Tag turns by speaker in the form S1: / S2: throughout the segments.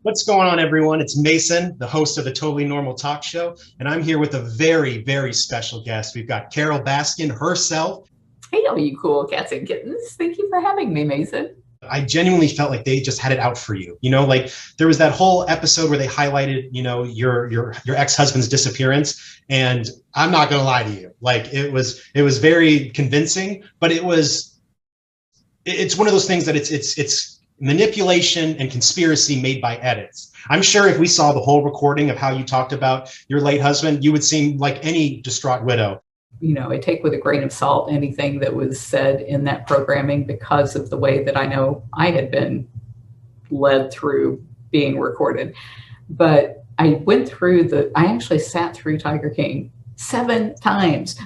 S1: What's going on, everyone? It's Mason, the host of the Totally Normal Talk Show, and I'm here with a very, very special guest. We've got Carol Baskin herself.
S2: Hey, all you cool cats and kittens. Thank you for having me, Mason.
S1: I genuinely felt like they just had it out for you. Like there was that whole episode where they highlighted, your ex-husband's disappearance. And I'm not going to lie to you. Like it was very convincing, but it's one of those things that it's manipulation and conspiracy made by edits. I'm sure if we saw the whole recording of how you talked about your late husband, you would seem like any distraught widow.
S2: I take with a grain of salt anything that was said in that programming because of the way that I know I had been led through being recorded. But I actually sat through Tiger King 7 times.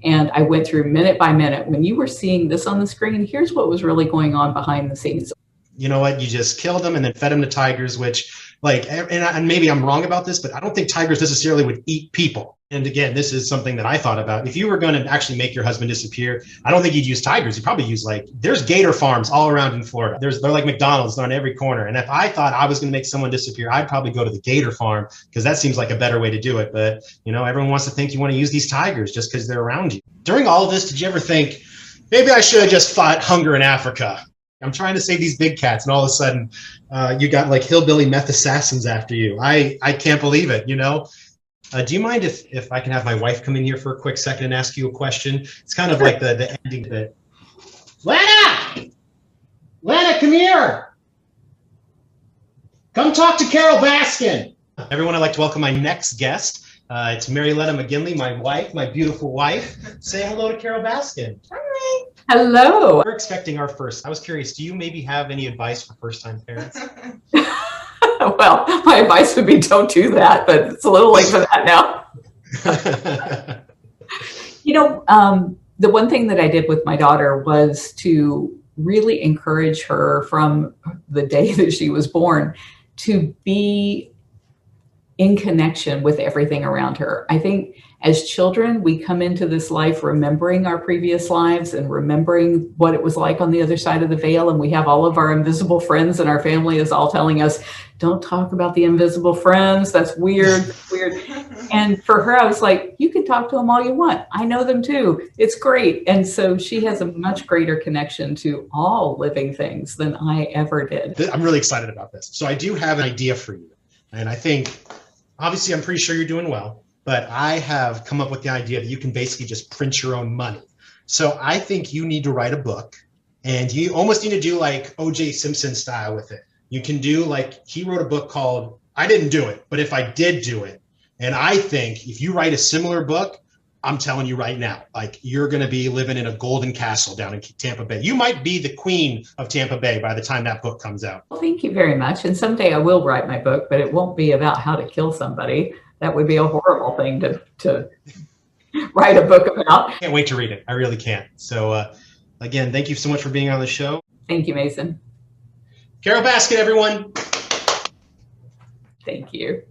S2: And I went through minute by minute. When you were seeing this on the screen, here's what was really going on behind the scenes.
S1: You know what? You just killed them and then fed them to tigers, which and maybe I'm wrong about this, but I don't think tigers necessarily would eat people. And again, this is something that I thought about. If you were going to actually make your husband disappear, I don't think you'd use tigers. You'd probably use there's gator farms all around in Florida. They're like McDonald's on every corner. And if I thought I was going to make someone disappear, I'd probably go to the gator farm because that seems like a better way to do it. But, everyone wants to think you want to use these tigers just because they're around you. During all of this, did you ever think, maybe I should have just fought hunger in Africa? I'm trying to save these big cats, and all of a sudden, you got like hillbilly meth assassins after you. I can't believe it. Do you mind if I can have my wife come in here for a quick second and ask you a question? It's kind of like the ending bit. Lena, come here. Come talk to Carol Baskin. Everyone, I'd like to welcome my next guest. It's Mary Lena McGinley, my wife, my beautiful wife. Say hello to Carol Baskin.
S2: Hi. Hello.
S1: We're expecting our first. I was curious, do you maybe have any advice for first-time parents?
S2: Well, my advice would be don't do that, but it's a little late for that now. The one thing that I did with my daughter was to really encourage her from the day that she was born to be in connection with everything around her. I think as children, we come into this life remembering our previous lives and remembering what it was like on the other side of the veil. And we have all of our invisible friends, and our family is all telling us, don't talk about the invisible friends. That's weird. That's weird. And for her, I was like, you can talk to them all you want. I know them too. It's great. And so she has a much greater connection to all living things than I ever did.
S1: I'm really excited about this. So I do have an idea for you. And I think, obviously, I'm pretty sure you're doing well. But I have come up with the idea that you can basically just print your own money. So I think you need to write a book, and you almost need to do like O.J. Simpson style with it. You can do he wrote a book called I Didn't Do It, but if I did do it. And I think if you write a similar book, I'm telling you right now, you're going to be living in a golden castle down in Tampa Bay. You might be the queen of Tampa Bay by the time that book comes out.
S2: Well, thank you very much. And someday I will write my book, but it won't be about how to kill somebody. That would be a horrible thing to write a book about.
S1: I can't wait to read it. I really can't. So again, thank you so much for being on the show.
S2: Thank you, Mason.
S1: Carol Baskin, everyone.
S2: Thank you.